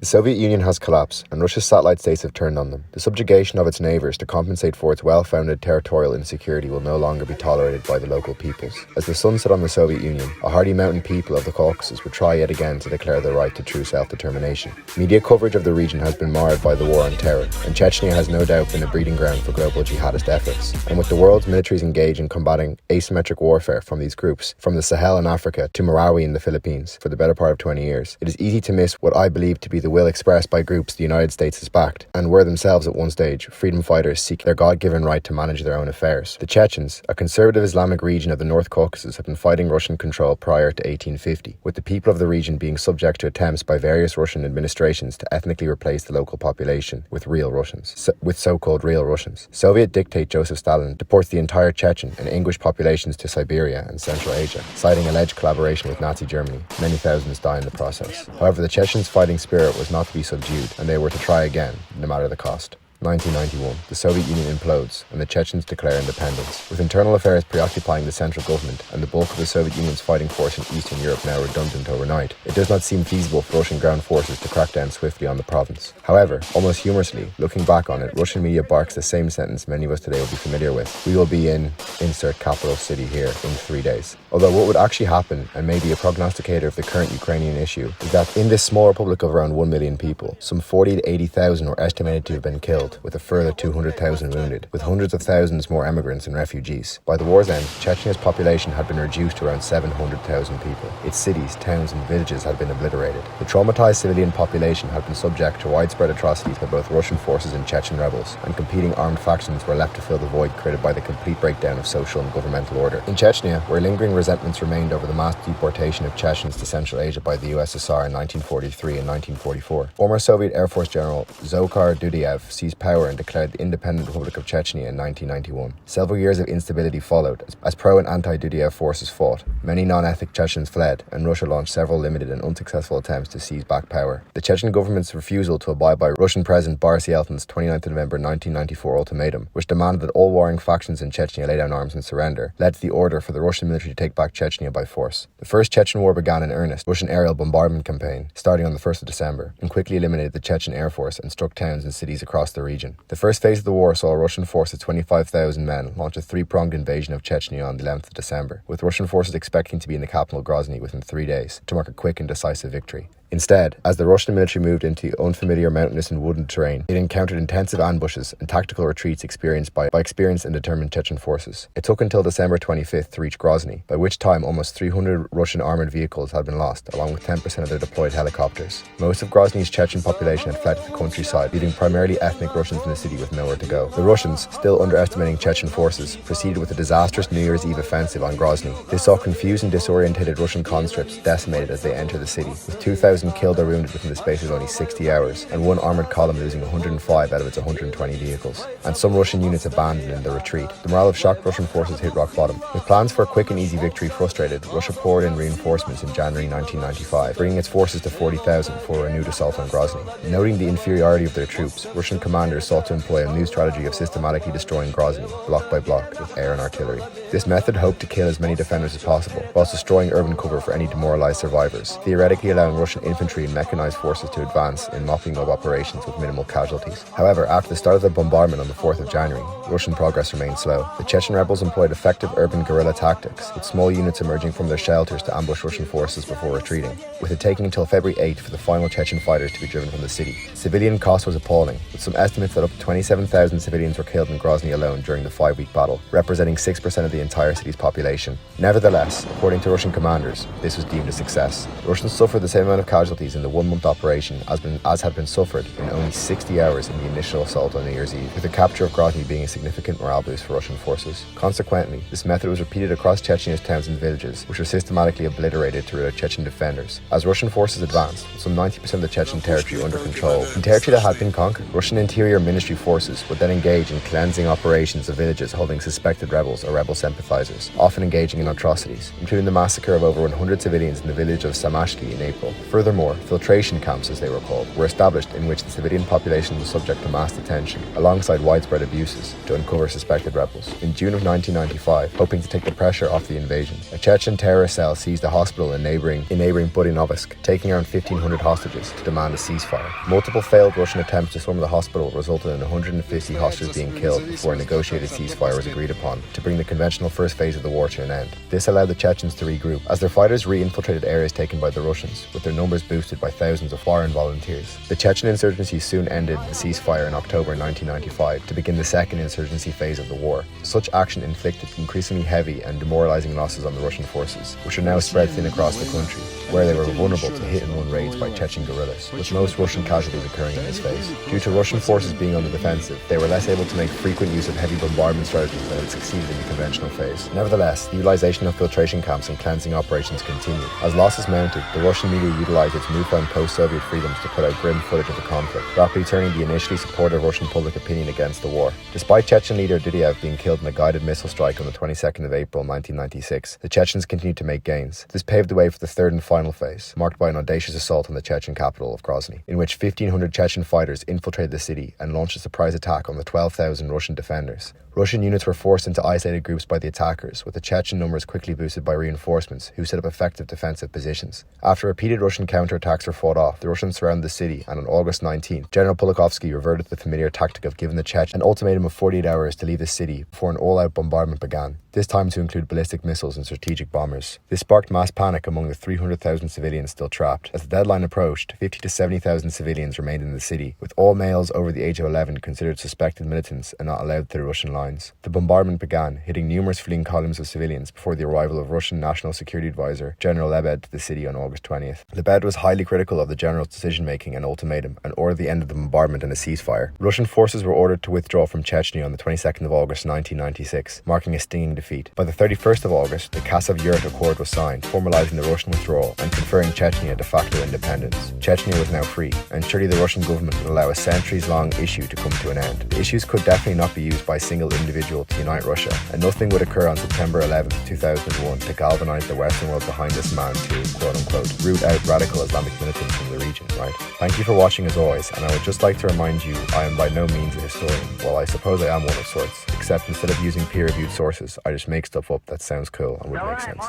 The Soviet Union has collapsed, and Russia's satellite states have turned on them. The subjugation of its neighbours to compensate for its well-founded territorial insecurity will no longer be tolerated by the local peoples. As the sun set on the Soviet Union, a hardy mountain people of the Caucasus would try yet again to declare their right to true self-determination. Media coverage of the region has been marred by the war on terror, and Chechnya has no doubt been a breeding ground for global jihadist efforts. And with the world's militaries engaged in combating asymmetric warfare from these groups, from the Sahel in Africa to Marawi in the Philippines, for the better part of 20 years, it is easy to miss what I believe to be the will expressed by groups the United States has backed, and were themselves at one stage freedom fighters seeking their God-given right to manage their own affairs. The Chechens, a conservative Islamic region of the North Caucasus, have been fighting Russian control prior to 1850, with the people of the region being subject to attempts by various Russian administrations to ethnically replace the local population with real Russians, with so-called real Russians. Soviet dictator Joseph Stalin deports the entire Chechen and Ingush populations to Siberia and Central Asia, citing alleged collaboration with Nazi Germany. Many thousands die in the process. However, the Chechens' fighting spirit was not to be subdued, and they were to try again, no matter the cost. 1991, the Soviet Union implodes and the Chechens declare independence. With internal affairs preoccupying the central government and the bulk of the Soviet Union's fighting force in Eastern Europe now redundant overnight, it does not seem feasible for Russian ground forces to crack down swiftly on the province. However, almost humorously, looking back on it, Russian media barks the same sentence many of us today will be familiar with. We will be in insert capital city here in 3 days. Although what would actually happen, and maybe a prognosticator of the current Ukrainian issue, is that in this small republic of around 1 million people, some 40 to 80,000 were estimated to have been killed, with a further 200,000 wounded, with hundreds of thousands more emigrants and refugees. By the war's end, Chechnya's population had been reduced to around 700,000 people. Its cities, towns and villages had been obliterated. The traumatized civilian population had been subject to widespread atrocities by both Russian forces and Chechen rebels, and competing armed factions were left to fill the void created by the complete breakdown of social and governmental order. In Chechnya, where lingering resentments remained over the mass deportation of Chechens to Central Asia by the USSR in 1943 and 1944, former Soviet Air Force General Dzhokhar Dudayev seized power and declared the independent Republic of Chechnya in 1991. Several years of instability followed as pro and anti-Dudayev forces fought. Many non-ethnic Chechens fled, and Russia launched several limited and unsuccessful attempts to seize back power. The Chechen government's refusal to abide by Russian President Boris Yeltsin's 29 November 1994 ultimatum, which demanded that all warring factions in Chechnya lay down arms and surrender, led to the order for the Russian military to take back Chechnya by force. The First Chechen War began in earnest, Russian aerial bombardment campaign, starting on the 1st of December, and quickly eliminated the Chechen Air Force and struck towns and cities across the region. The first phase of the war saw a Russian force of 25,000 men launch a three-pronged invasion of Chechnya on the 11th of December, with Russian forces expecting to be in the capital Grozny within 3 days to mark a quick and decisive victory. Instead, as the Russian military moved into unfamiliar mountainous and wooded terrain, it encountered intensive ambushes and tactical retreats experienced by experienced and determined Chechen forces. It took until December 25th to reach Grozny, by which time almost 300 Russian armoured vehicles had been lost, along with 10% of their deployed helicopters. Most of Grozny's Chechen population had fled to the countryside, leaving primarily ethnic Russians in the city with nowhere to go. The Russians, still underestimating Chechen forces, proceeded with a disastrous New Year's Eve offensive on Grozny. This saw confused and disorientated Russian conscripts decimated as they entered the city, with 2,000 killed or wounded within the space of only 60 hours, and one armoured column losing 105 out of its 120 vehicles, and some Russian units abandoned in the retreat. The morale of shocked Russian forces hit rock bottom. With plans for a quick and easy victory frustrated, Russia poured in reinforcements in January 1995, bringing its forces to 40,000 for a renewed assault on Grozny. Noting the inferiority of their troops, Russian commanders sought to employ a new strategy of systematically destroying Grozny, block by block, with air and artillery. This method hoped to kill as many defenders as possible, whilst destroying urban cover for any demoralised survivors, theoretically allowing Russian infantry and mechanized forces to advance in mopping up operations with minimal casualties. However, after the start of the bombardment on the 4th of January, Russian progress remained slow. The Chechen rebels employed effective urban guerrilla tactics, with small units emerging from their shelters to ambush Russian forces before retreating, with it taking until February 8th for the final Chechen fighters to be driven from the city. Civilian cost was appalling, with some estimates that up to 27,000 civilians were killed in Grozny alone during the 5-week battle, representing 6% of the entire city's population. Nevertheless, according to Russian commanders, this was deemed a success. The Russians suffered the same amount of casualties in the 1-month operation as had been suffered in only 60 hours in the initial assault on New Year's Eve, with the capture of Grozny being a significant morale boost for Russian forces. Consequently, this method was repeated across Chechnya's towns and villages, which were systematically obliterated to rid out Chechen defenders. As Russian forces advanced, with some 90% of the Chechen territory under control, in territory that had been conquered, Russian Interior Ministry forces would then engage in cleansing operations of villages holding suspected rebels or rebel sympathizers, often engaging in atrocities, including the massacre of over 100 civilians in the village of Samashki in April. Further Furthermore, filtration camps, as they were called, were established in which the civilian population was subject to mass detention, alongside widespread abuses, to uncover suspected rebels. In June of 1995, hoping to take the pressure off the invasion, a Chechen terrorist cell seized a hospital in neighbouring Budynovsk, taking around 1,500 hostages to demand a ceasefire. Multiple failed Russian attempts to storm the hospital resulted in 150 hostages being killed before a negotiated ceasefire was agreed upon to bring the conventional first phase of the war to an end. This allowed the Chechens to regroup, as their fighters re-infiltrated areas taken by the Russians, with their numbers boosted by thousands of foreign volunteers. The Chechen insurgency soon ended the ceasefire in October 1995 to begin the second insurgency phase of the war. Such action inflicted increasingly heavy and demoralizing losses on the Russian forces, which are now spread thin across the country, where they were vulnerable to hit-and-run raids by Chechen guerrillas, with most Russian casualties occurring in this phase. Due to Russian forces being on the defensive, they were less able to make frequent use of heavy bombardment strategies that had succeeded in the conventional phase. Nevertheless, the utilization of filtration camps and cleansing operations continued. As losses mounted, the Russian media utilized its newfound post-Soviet freedoms to put out grim footage of the conflict, rapidly turning the initially supportive Russian public opinion against the war. Despite Chechen leader Dudyayev being killed in a guided missile strike on the 22nd of April 1996, the Chechens continued to make gains. This paved the way for the third and final phase, marked by an audacious assault on the Chechen capital of Grozny, in which 1,500 Chechen fighters infiltrated the city and launched a surprise attack on the 12,000 Russian defenders. Russian units were forced into isolated groups by the attackers, with the Chechen numbers quickly boosted by reinforcements, who set up effective defensive positions. After repeated Russian counterattacks were fought off, the Russians surrounded the city, and on August 19th, General Pulikovsky reverted to the familiar tactic of giving the Chechens an ultimatum of 48 hours to leave the city before an all-out bombardment began, this time to include ballistic missiles and strategic bombers. This sparked mass panic among the 300,000 civilians still trapped. As the deadline approached, 50 to 70,000 civilians remained in the city, with all males over the age of 11 considered suspected militants and not allowed through Russian lines. The bombardment began, hitting numerous fleeing columns of civilians before the arrival of Russian National Security Advisor General Lebed to the city on August 20th. Lebed was highly critical of the general's decision-making and ultimatum, and ordered the end of the bombardment and a ceasefire. Russian forces were ordered to withdraw from Chechnya on the 22nd of August 1996, marking a stinging defeat. By the 31st of August, the Kasov-Yurt Accord was signed, formalizing the Russian withdrawal and conferring Chechnya de facto independence. Chechnya was now free, and surely the Russian government would allow a centuries-long issue to come to an end. The issues could definitely not be used by a single individual to unite Russia, and nothing would occur on September 11, 2001 to galvanize the Western world behind this man to, quote-unquote, root out radical Islamic militants from the region, right? Thank you for watching as always, and I would just like to remind you I am by no means a historian. Well, I suppose I am one of sorts, except instead of using peer-reviewed sources, I just make stuff up that sounds cool and would make sense.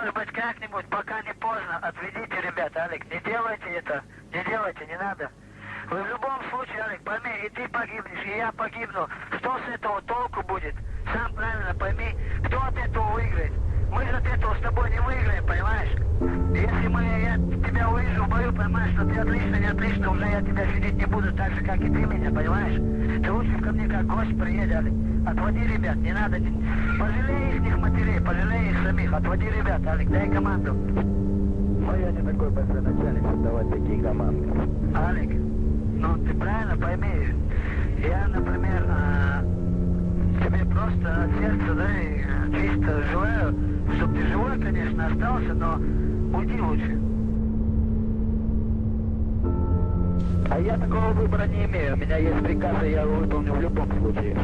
Вы в любом случае, Алик, пойми, и ты погибнешь, и я погибну. Что с этого толку будет? Сам правильно пойми, кто от этого выиграет. Мы же от этого с тобой не выиграем, понимаешь? Если я тебя увижу в бою, понимаешь, что ты отлично, не отлично, уже я тебя щадить не буду так же, как и ты меня, понимаешь? Ты лучше ко мне как гость приедь, Алик. Отводи ребят, не надо. Пожалей их матерей, пожалей их самих. Отводи ребят, Алик, дай команду. Ой, я не такой большой начальник, чтобы давать такие команды. Алик, ну ты правильно пойми, я, например, тебе просто от сердца, да, чисто желаю, чтобы ты живой, конечно, остался, но уйди лучше. А я такого выбора не имею, у меня есть приказ, и я его выполню в любом случае.